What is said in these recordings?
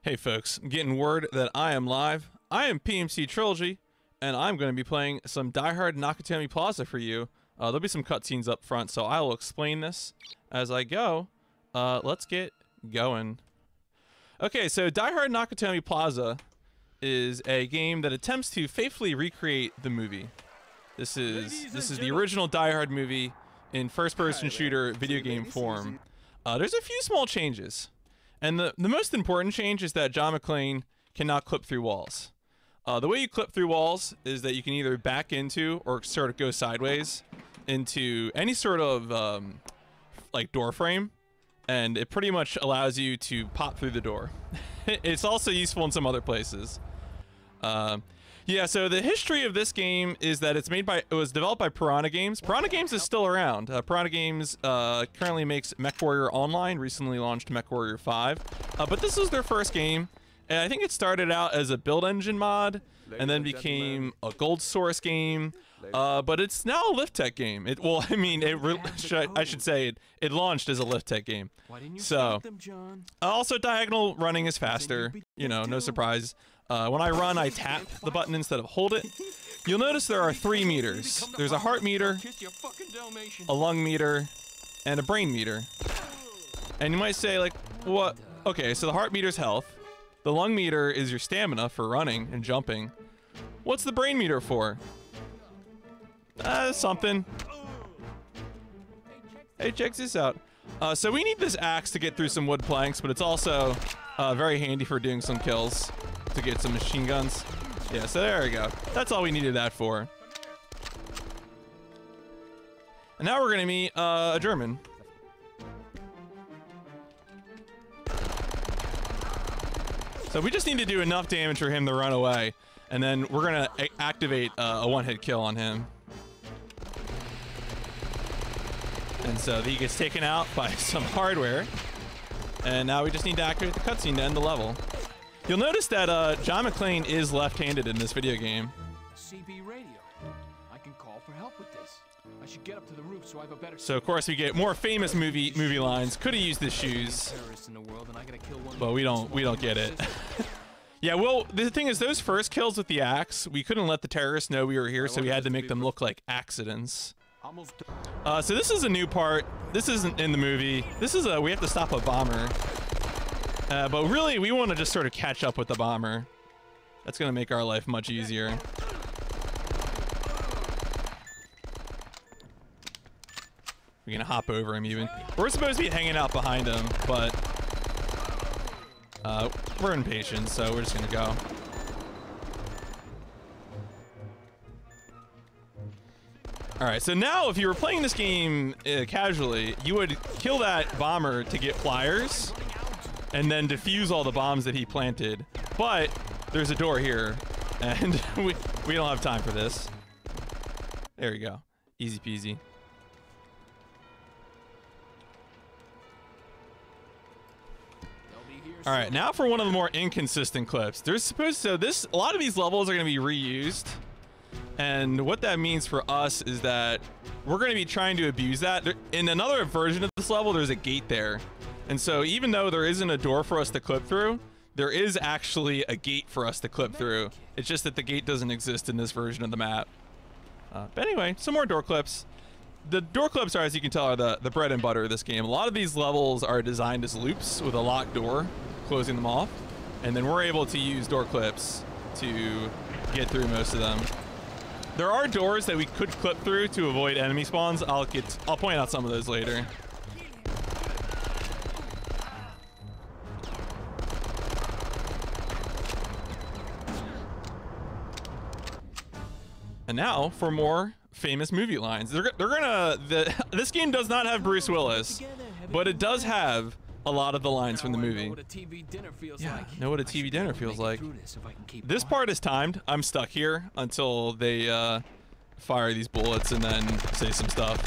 Hey folks, I'm getting word that I am live. I am pmcTRILOGY, and I'm going to be playing some Die Hard Nakatomi Plaza for you. There'll be some cutscenes up front, so I will explain this as I go. Let's get going. Okay, so Die Hard Nakatomi Plaza is a game that attempts to faithfully recreate the movie. This is the original Die Hard movie in first-person shooter video game form. There's a few small changes. And the most important change is that John McClane cannot clip through walls. The way you clip through walls is that you can either back into or sort of go sideways into any sort of like door frame, and it pretty much allows you to pop through the door. It's also useful in some other places. Yeah, so the history of this game is that it was developed by Piranha Games. Piranha Games is still around. Piranha Games currently makes MechWarrior Online, recently launched MechWarrior 5. But this was their first game, and I think it started out as a build engine mod, and then became a gold source game, but it's now a lift tech game. I should say it launched as a lift tech game. So, also diagonal running is faster, you know, no surprise. When I run, I tap the button instead of hold it. You'll notice there are 3 meters. There's a heart meter, a lung meter, and a brain meter. And you might say, like, what? Okay, so the heart meter's health. The lung meter is your stamina for running and jumping. What's the brain meter for? Something. Hey, check this out. So we need this axe to get through some wood planks, but it's also very handy for doing some kills. To get some machine guns. Yeah, so there we go. That's all we needed that for. And now we're gonna meet a German. So we just need to do enough damage for him to run away, and then we're gonna activate a one-hit kill on him. And so he gets taken out by some hardware, and now we just need to activate the cutscene to end the level. You'll notice that John McClane is left-handed in this video game. CB radio. I can call for help with this. I should get up to the roof so I have a better. So of course we get more famous movie lines. Could have used his shoes, but we don't get it. Yeah, well, the thing is, those first kills with the axe, we couldn't let the terrorists know we were here, so we had to make them look like accidents. So this is a new part. This isn't in the movie. This is we have to stop a bomber. But really, we want to just sort of catch up with the bomber. That's going to make our life much easier. We're going to hop over him even. We're supposed to be hanging out behind him, but we're impatient, so we're just going to go. Alright, so now if you were playing this game casually, you would kill that bomber to get pliers, and then defuse all the bombs that he planted. But there's a door here, and we don't have time for this. There we go. Easy peasy. All right, now for one of the more inconsistent clips. A lot of these levels are going to be reused, and what that means for us is that we're going to be trying to abuse that. In another version of this level, there's a gate there. And so even though there isn't a door for us to clip through, there is actually a gate for us to clip through. It's just that the gate doesn't exist in this version of the map. But anyway, some more door clips. The door clips are, as you can tell, are the bread and butter of this game. A lot of these levels are designed as loops with a locked door, closing them off. And then we're able to use door clips to get through most of them. There are doors that we could clip through to avoid enemy spawns. I'll point out some of those later. And now for more famous movie lines. This game does not have Bruce Willis, but it does have a lot of the lines from the movie. Know what a TV dinner feels like. This part is timed. I'm stuck here until they fire these bullets and then say some stuff.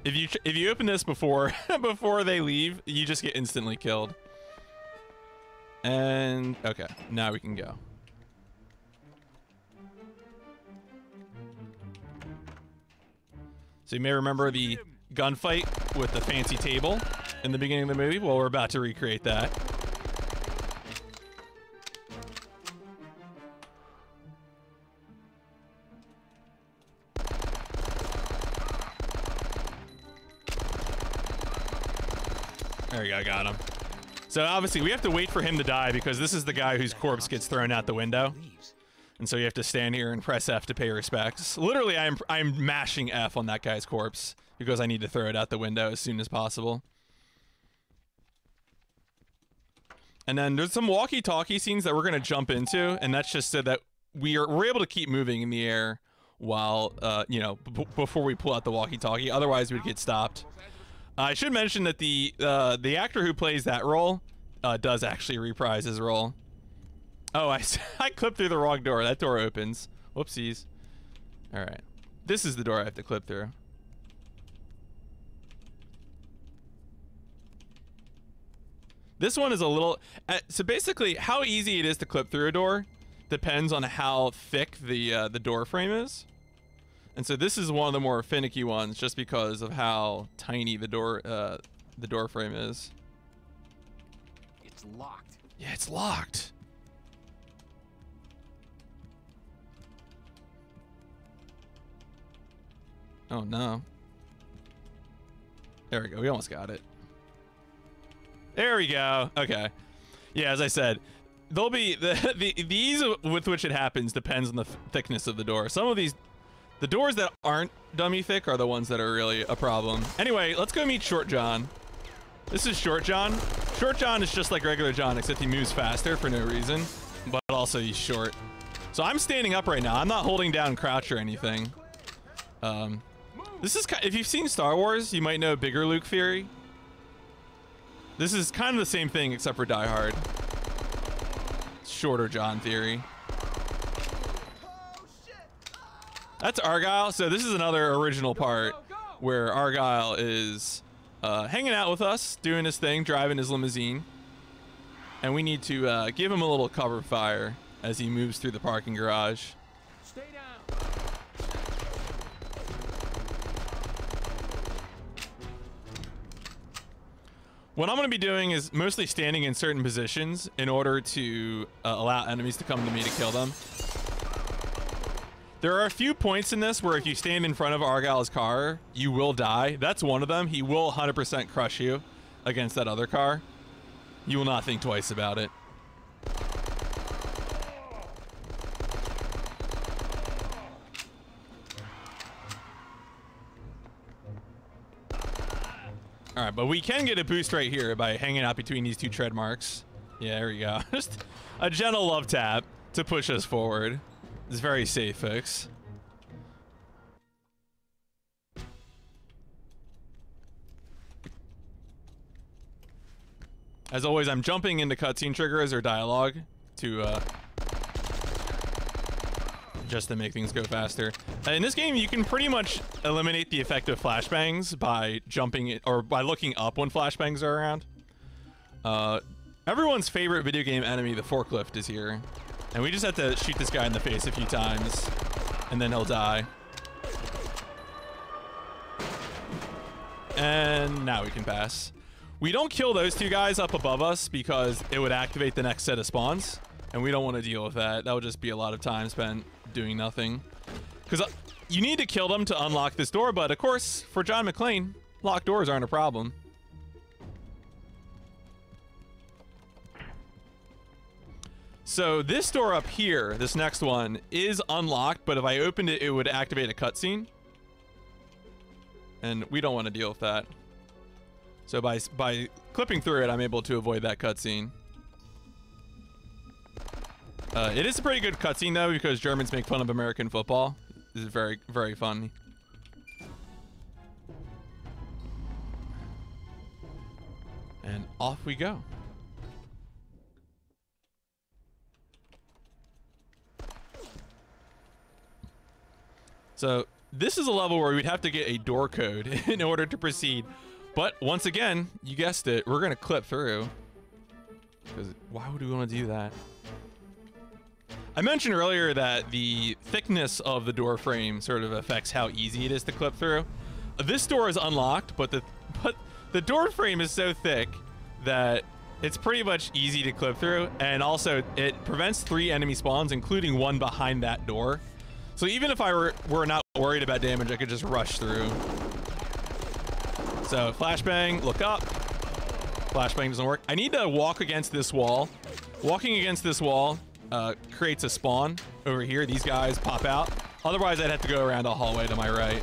If you open this before they leave, you just get instantly killed. And okay, now we can go. So you may remember the gunfight with the fancy table. in the beginning of the movie? Well, we're about to recreate that. There we go, got him. So obviously we have to wait for him to die because this is the guy whose corpse gets thrown out the window. And so you have to stand here and press F to pay respects. Literally, I'm mashing F on that guy's corpse because I need to throw it out the window as soon as possible. And then there's some walkie-talkie scenes that we're going to jump into, and that's just so that we're able to keep moving in the air while, you know, before we pull out the walkie-talkie. Otherwise, we'd get stopped. I should mention that the actor who plays that role does actually reprise his role. Oh, I clipped through the wrong door. That door opens. Whoopsies. All right. This is the door I have to clip through. This one is a little... so basically, how easy it is to clip through a door depends on how thick the door frame is. And so this is one of the more finicky ones just because of how tiny the door frame is. It's locked. Yeah, it's locked. Oh no. There we go. We almost got it. There we go. Okay. Yeah, as I said, there'll be the ease with which it happens depends on the thickness of the door. Some of these, the doors that aren't dummy thick are the ones that are really a problem. Anyway, let's go meet Short John. This is Short John. Short John is just like regular John, except he moves faster for no reason, but also he's short. So I'm standing up right now. I'm not holding down crouch or anything. This is, if you've seen Star Wars, you might know Bigger Luke theory. This is kind of the same thing except for Die Hard. Shorter John theory. That's Argyle. So this is another original part where Argyle is hanging out with us, doing his thing, driving his limousine. And we need to give him a little cover fire as he moves through the parking garage. Stay down. What I'm going to be doing is mostly standing in certain positions in order to allow enemies to come to me to kill them. There are a few points in this where if you stand in front of Argyle's car, you will die. That's one of them. He will 100% crush you against that other car. You will not think twice about it. All right, but we can get a boost right here by hanging out between these two tread marks. Yeah, there we go. Just a gentle love tap to push us forward. It's very safe, folks. As always, I'm jumping into cutscene triggers or dialogue to just to make things go faster. In this game, you can pretty much eliminate the effect of flashbangs by jumping or by looking up when flashbangs are around. Everyone's favorite video game enemy, the forklift, is here. And we just have to shoot this guy in the face a few times, and then he'll die. And now we can pass. We don't kill those two guys up above us because it would activate the next set of spawns, and we don't want to deal with that. That would just be a lot of time spent doing nothing. Because you need to kill them to unlock this door, but of course, for John McClane, locked doors aren't a problem. So this door up here, this next one, is unlocked, but if I opened it, it would activate a cutscene. And we don't want to deal with that. So by clipping through it, I'm able to avoid that cutscene. It is a pretty good cutscene, though, because Germans make fun of American football. This is very, very fun. And off we go. So this is a level where we'd have to get a door code in order to proceed. But once again, you guessed it, we're going to clip through. Because why would we want to do that? I mentioned earlier that the thickness of the door frame sort of affects how easy it is to clip through. This door is unlocked, but the door frame is so thick that it's pretty much easy to clip through, and also it prevents 3 enemy spawns, including one behind that door. So even if I were not worried about damage, I could just rush through. So flashbang, look up. Flashbang doesn't work. I need to walk against this wall. Walking against this wall creates a spawn over here. These guys pop out. Otherwise, I'd have to go around a hallway to my right.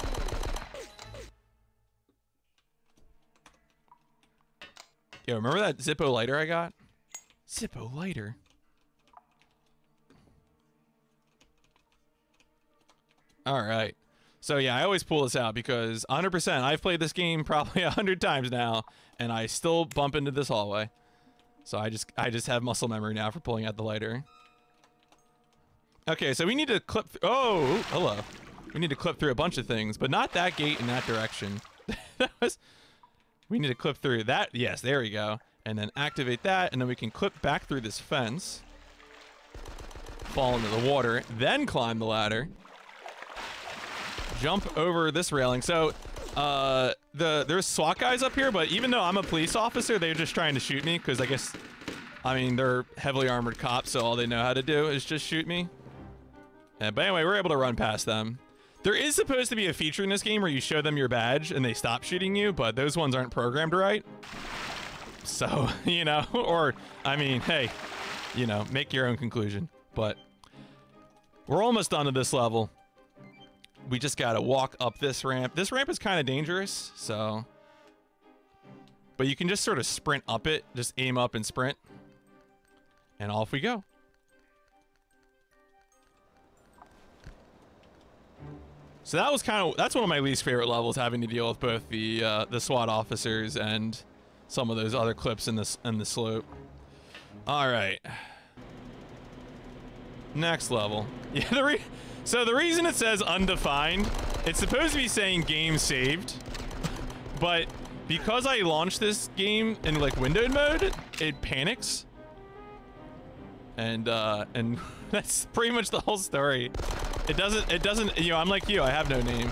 Yo, remember that Zippo lighter I got? Zippo lighter? All right. So yeah, I always pull this out because 100%, I've played this game probably 100 times now, and I still bump into this hallway. So I just have muscle memory now for pulling out the lighter. Okay, so we need to clip. Oh, hello. We need to clip through a bunch of things, but not that gate in that direction. We need to clip through that. Yes, there we go. And then activate that, and then we can clip back through this fence, fall into the water, then climb the ladder, jump over this railing. So there's SWAT guys up here, but even though I'm a police officer, they're just trying to shoot me because I guess, I mean, they're heavily armored cops, so all they know how to do is just shoot me. But anyway, we're able to run past them. There is supposed to be a feature in this game where you show them your badge and they stop shooting you, but those ones aren't programmed right. So, you know, or, I mean, hey, you know, make your own conclusion. But we're almost done to this level. We just gotta walk up this ramp. This ramp is kind of dangerous, so. But you can just sort of sprint up it, just aim up and sprint. And off we go. So that was that's one of my least favorite levels, having to deal with both the SWAT officers and some of those other clips in the slope. All right. Next level. Yeah, so the reason it says undefined, it's supposed to be saying game saved, but because I launched this game in like windowed mode, it panics. And that's pretty much the whole story. It doesn't, you know, I'm like you, I have no name.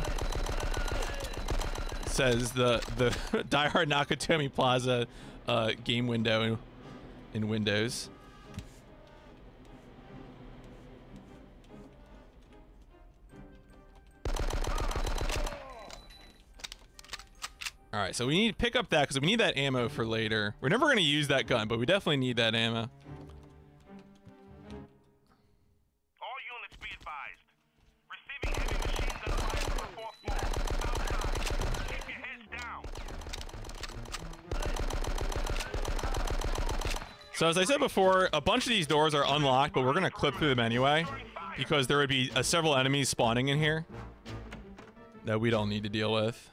It says the Die Hard Nakatomi Plaza game window in Windows. All right, so we need to pick up that because we need that ammo for later. We're never going to use that gun, but we definitely need that ammo. So as I said before, a bunch of these doors are unlocked, but we're going to clip through them anyway because there would be several enemies spawning in here that we don't need to deal with.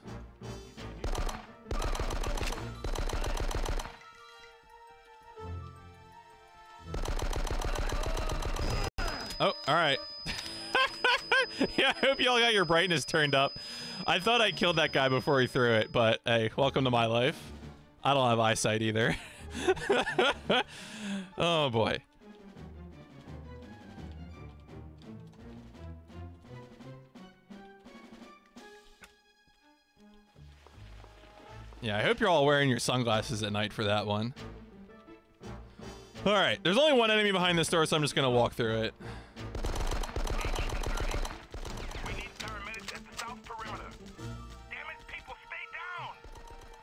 Oh, all right. Yeah, I hope y'all got your brightness turned up. I thought I killed that guy before he threw it, but hey, welcome to my life. I don't have eyesight either. Oh boy. Yeah, I hope you're all wearing your sunglasses at night for that one. All right, there's only one enemy behind this door, so I'm just gonna walk through it.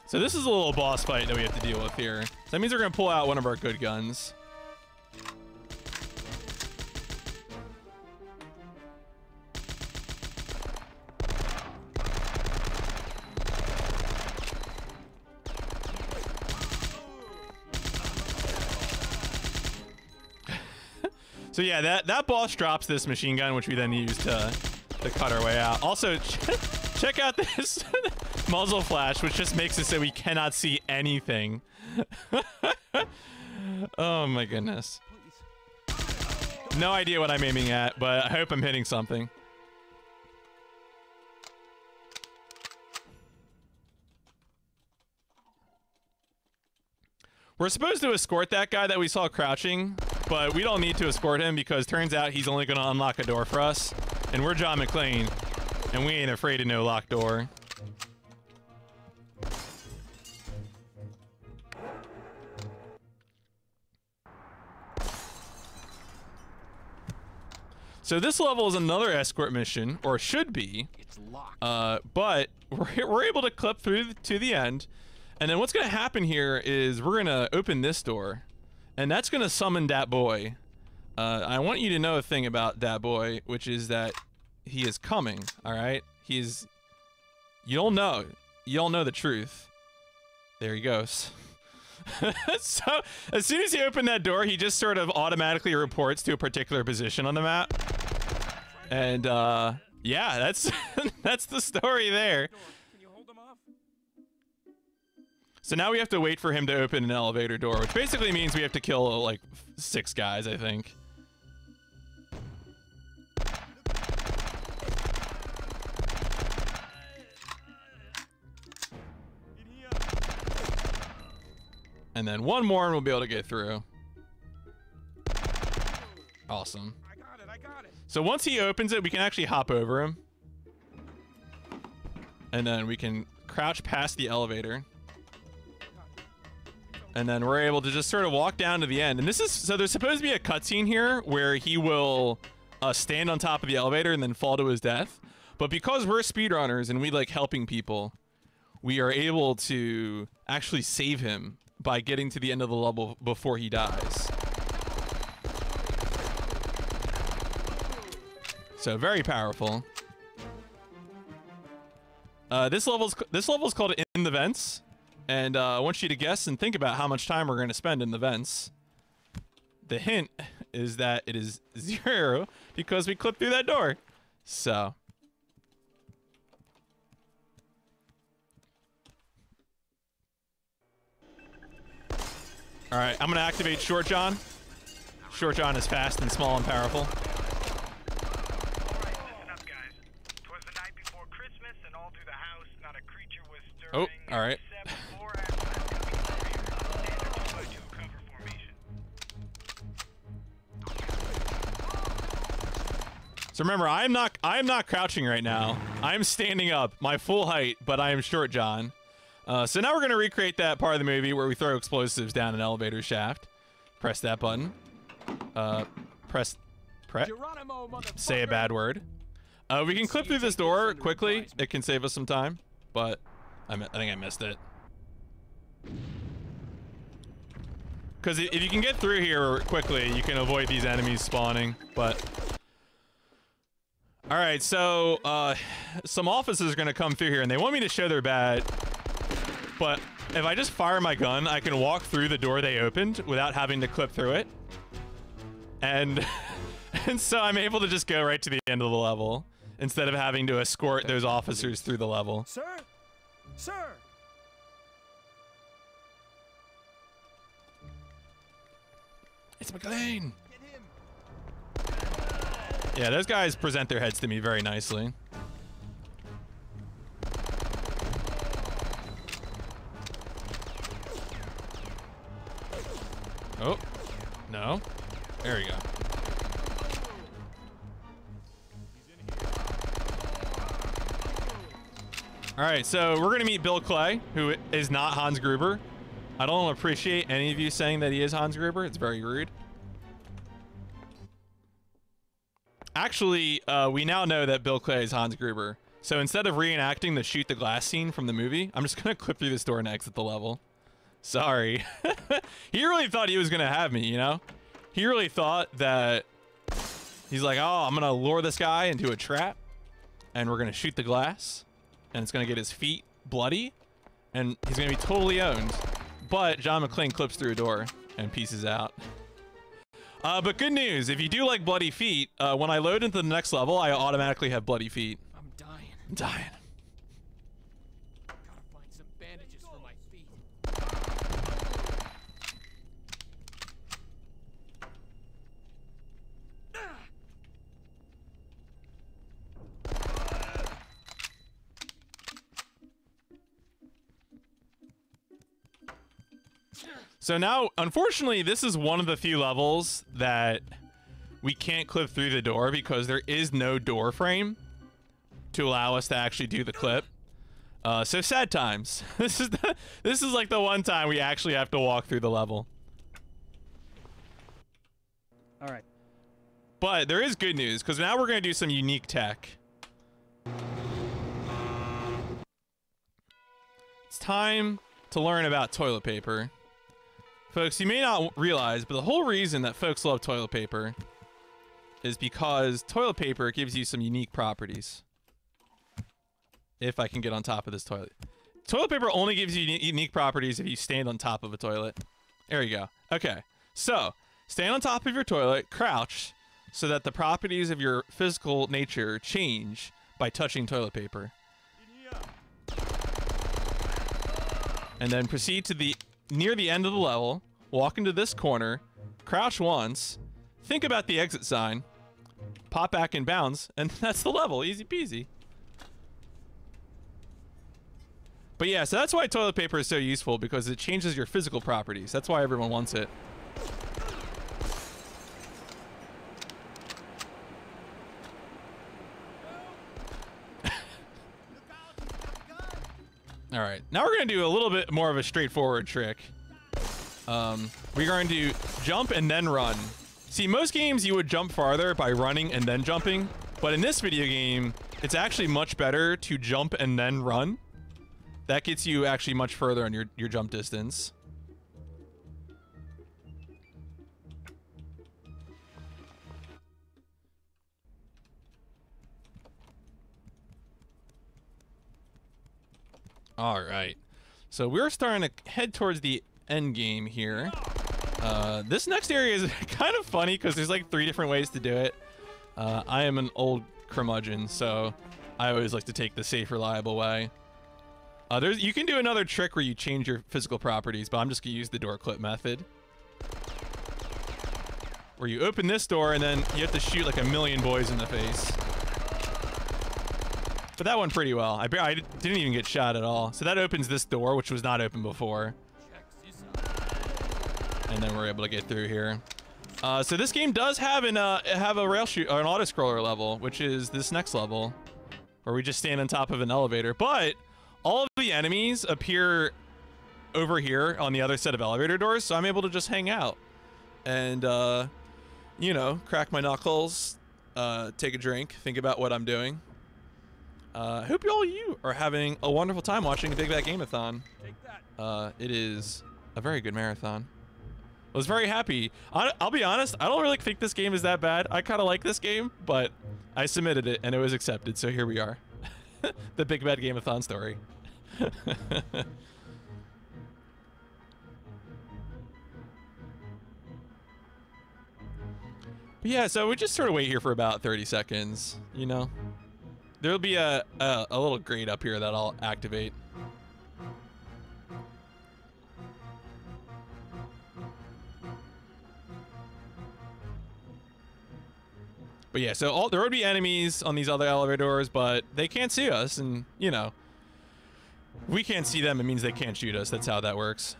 So this is a little boss fight that we have to deal with here. So that means we're gonna pull out one of our good guns. So yeah, that boss drops this machine gun, which we then use to cut our way out. Also, check out this muzzle flash, which just makes it so we cannot see anything. Oh my goodness. No idea what I'm aiming at, but I hope I'm hitting something. We're supposed to escort that guy that we saw crouching, but we don't need to escort him because turns out he's only going to unlock a door for us. And we're John McClane, and we ain't afraid of no locked door. So this level is another escort mission, or should be. It's locked. But we're able to clip through to the end. And then what's going to happen here is we're going to open this door. And that's going to summon that boy. I want you to know a thing about that boy, which is that he is coming, all right? He's... You'll know the truth. There he goes. So, as soon as you open that door, he just sort of automatically reports to a particular position on the map. And, yeah, that's that's the story there. Can you hold him off? So now we have to wait for him to open an elevator door, which basically means we have to kill, like, 6 guys, I think. And then one more and we'll be able to get through. Awesome. I got it. So once he opens it, we can actually hop over him. And then we can crouch past the elevator. And then we're able to just sort of walk down to the end. And this is, so there's supposed to be a cutscene here where he will stand on top of the elevator and then fall to his death. But because we're speedrunners and we like helping people, we are able to actually save him by getting to the end of the level before he dies. So very powerful. This level's called In the Vents, and I want you to guess and think about how much time we're going to spend in the vents. The hint is that it is 0 because we clipped through that door. So. All right, I'm gonna activate Short John. Short John is fast and small and powerful. All right, listen up, guys. 'Twas the night before Christmas, and all through the house, not a creature was stirring. Oh, all right. Except for standard 2x2 cover formation. So remember, I am not crouching right now. I'm standing up, my full height, but I am Short John. So now we're going to recreate that part of the movie where we throw explosives down an elevator shaft. Press that button. Say a bad word. We can clip through this door quickly. It can save us some time, but I think I missed it. Because if you can get through here quickly, you can avoid these enemies spawning, but... Alright, so, some officers are going to come through here, and they want me to show their badge. But if I just fire my gun, I can walk through the door they opened without having to clip through it. And so I'm able to just go right to the end of the level instead of having to escort those officers through the level. Sir? Sir? It's McLean! Yeah, those guys present their heads to me very nicely. Oh, no. There we go. Alright, so we're going to meet Bill Clay, who is not Hans Gruber. I don't appreciate any of you saying that he is Hans Gruber. It's very rude. Actually, we now know that Bill Clay is Hans Gruber. So instead of reenacting the shoot the glass scene from the movie, I'm just going to clip through this door and exit the level. Sorry. He really thought he was going to have me, you know? He really thought that... He's like, oh, I'm going to lure this guy into a trap. And we're going to shoot the glass. And it's going to get his feet bloody. And he's going to be totally owned. But John McClane clips through a door and pieces out. But good news. If you do like bloody feet, when I load into the next level, I automatically have bloody feet. I'm dying. I'm dying. Gotta find some bandages for my feet. So now, unfortunately, this is one of the few levels that we can't clip through the door because there is no door frame to allow us to actually do the clip. So sad times. This is like the one time we actually have to walk through the level. All right. But there is good news, because now we're going to do some unique tech. It's time to learn about toilet paper. Folks, you may not realize, but the whole reason that folks love toilet paper is because toilet paper gives you some unique properties. If I can get on top of this toilet. Toilet paper only gives you unique properties if you stand on top of a toilet. There you go. Okay, so stand on top of your toilet, crouch, so that the properties of your physical nature change by touching toilet paper. And then proceed to near the end of the level, walk into this corner, crouch once, think about the exit sign, pop back in bounds, and that's the level. Easy peasy. But yeah, so that's why toilet paper is so useful, because it changes your physical properties. That's why everyone wants it. All right, now we're gonna do a little bit more of a straightforward trick. We're going to jump and then run. See, most games you would jump farther by running and then jumping, but in this video game, it's actually much better to jump and then run. That gets you actually much further on your jump distance. All right, so we're starting to head towards the end game here. This next area is kind of funny because there's like 3 different ways to do it. I am an old curmudgeon, so I always like to take the safe, reliable way. You can do another trick where you change your physical properties, but I'm just gonna use the door clip method. Where you open this door and then you have to shoot like a million boys in the face. But that went pretty well. I didn't even get shot at all. So that opens this door, which was not open before. And then we're able to get through here. So this game does have a rail shoot or an auto scroller level, which is this next level, where we just stand on top of an elevator. But all of the enemies appear over here on the other set of elevator doors, so I'm able to just hang out and you know, crack my knuckles, take a drink, think about what I'm doing. I hope you are having a wonderful time watching the Big Bad Game-a-thon. It is a very good marathon. I was very happy. I'll be honest, I don't really think this game is that bad. I kind of like this game, but I submitted it and it was accepted, so here we are. The Big Bad Game-a-thon story. But yeah, so we just sort of wait here for about 30 seconds, you know? There'll be a little grate up here that I'll activate. But yeah, so there would be enemies on these other elevators, but they can't see us, and, you know, we can't see them, it means they can't shoot us. That's how that works.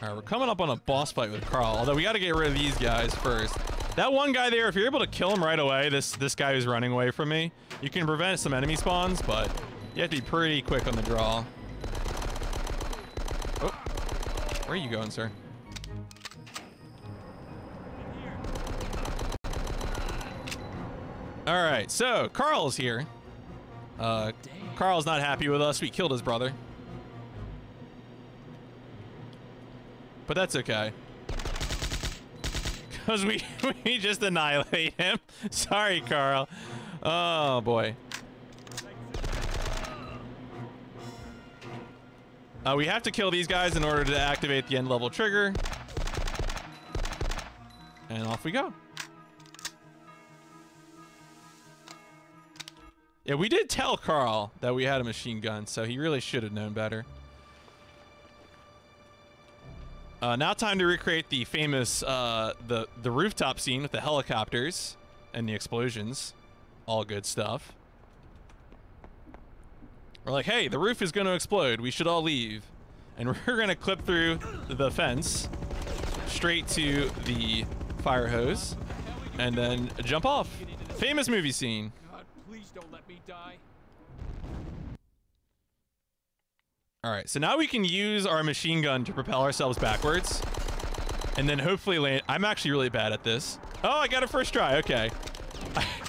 Alright, we're coming up on a boss fight with Carl, although we gotta get rid of these guys first. That one guy there, if you're able to kill him right away, this guy who's running away from me, you can prevent some enemy spawns, but you have to be pretty quick on the draw. Oh, where are you going, sir? Alright, so Carl's here. Carl's not happy with us, we killed his brother. But that's okay. Because we just annihilate him. Sorry, Carl. Oh, boy. We have to kill these guys in order to activate the end level trigger. And off we go. Yeah, we did tell Carl that we had a machine gun, so he really should have known better. Now time to recreate the famous the rooftop scene with the helicopters and the explosions. All good stuff. We're like, hey, the roof is going to explode. We should all leave. And we're gonna clip through the fence straight to the fire hose and then jump off. Famous movie scene. God, please don't let me die. All right, so now we can use our machine gun to propel ourselves backwards and then hopefully land. I'm actually really bad at this. Oh, I got it first try. Okay.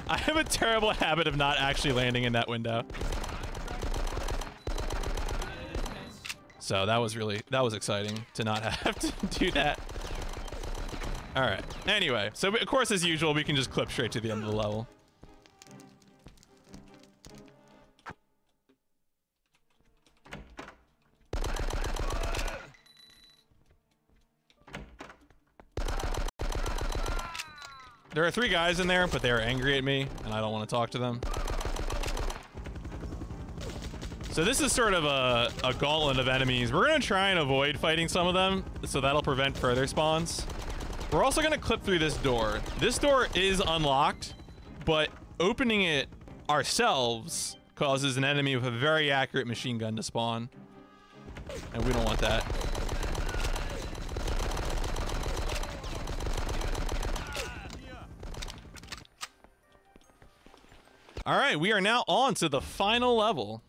I have a terrible habit of not actually landing in that window. So that was exciting to not have to do that. All right. Anyway, so of course, as usual, we can just clip straight to the end of the level. There are 3 guys in there, but they are angry at me, and I don't want to talk to them. So this is sort of a gauntlet of enemies. We're going to try and avoid fighting some of them, so that'll prevent further spawns. We're also going to clip through this door. This door is unlocked, but opening it ourselves causes an enemy with a very accurate machine gun to spawn. And we don't want that. All right, we are now on to the final level.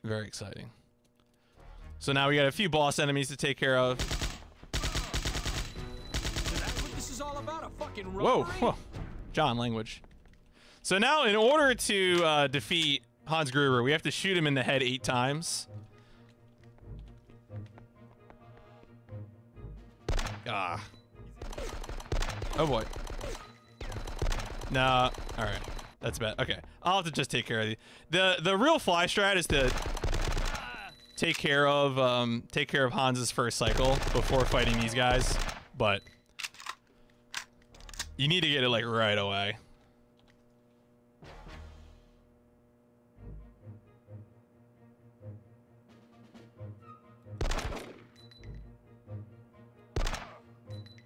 Very exciting. So now we got a few boss enemies to take care of. Is that what this is all about? A fucking Whoa, robbery? whoa, John language. So now in order to defeat Hans Gruber, we have to shoot him in the head 8 times. Ah. Oh boy. Nah. All right. That's bad. Okay. I'll have to just take care of these. The real fly strat is to take care of Hans's first cycle before fighting these guys, but you need to get it like right away.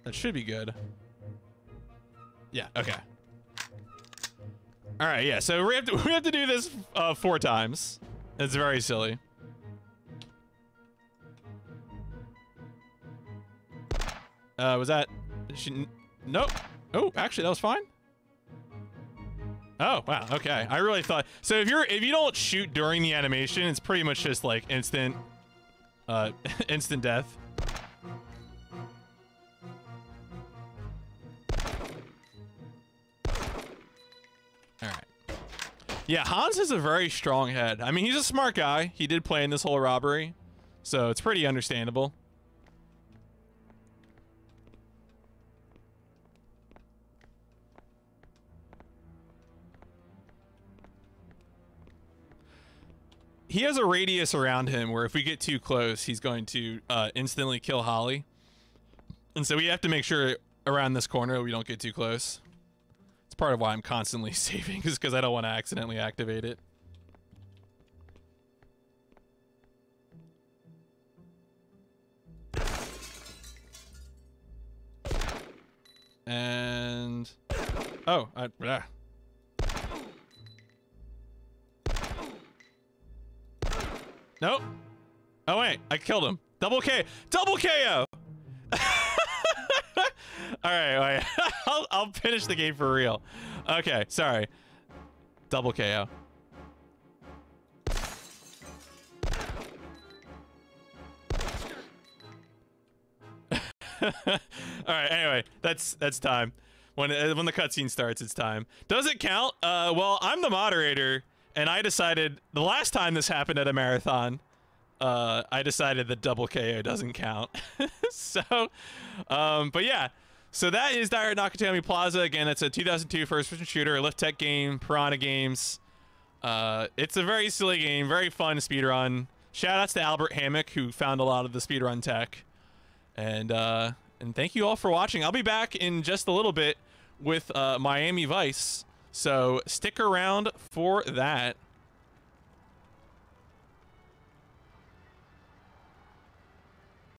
That should be good. Yeah, okay. All right, yeah, so we have to do this 4 times. It's very silly. Was that... Nope. Oh, actually, that was fine. Oh, wow, okay. I really thought... So if you don't shoot during the animation, it's pretty much just like instant death. Yeah, Hans has a very strong head. I mean, he's a smart guy. He did plan this whole robbery, so it's pretty understandable. He has a radius around him where if we get too close, he's going to instantly kill Holly. And so we have to make sure around this corner we don't get too close. It's part of why I'm constantly saving, is because I don't want to accidentally activate it. And... Oh, Nope. Oh, wait. I killed him. Double K. Double KO! All right. I'll finish the game for real. Okay, sorry. Double KO. All right. Anyway, that's time. When the cutscene starts, it's time. Does it count? Well, I'm the moderator, and I decided the last time this happened at a marathon, I decided that double KO doesn't count. So, but yeah. So that is Die Hard Nakatomi Plaza. Again, it's a 2002 first-person shooter, Lift Tech game, Piranha Games. It's a very silly game, very fun speedrun. Shoutouts to Albert Hammock, who found a lot of the speedrun tech. And thank you all for watching. I'll be back in just a little bit with Miami Vice. So stick around for that.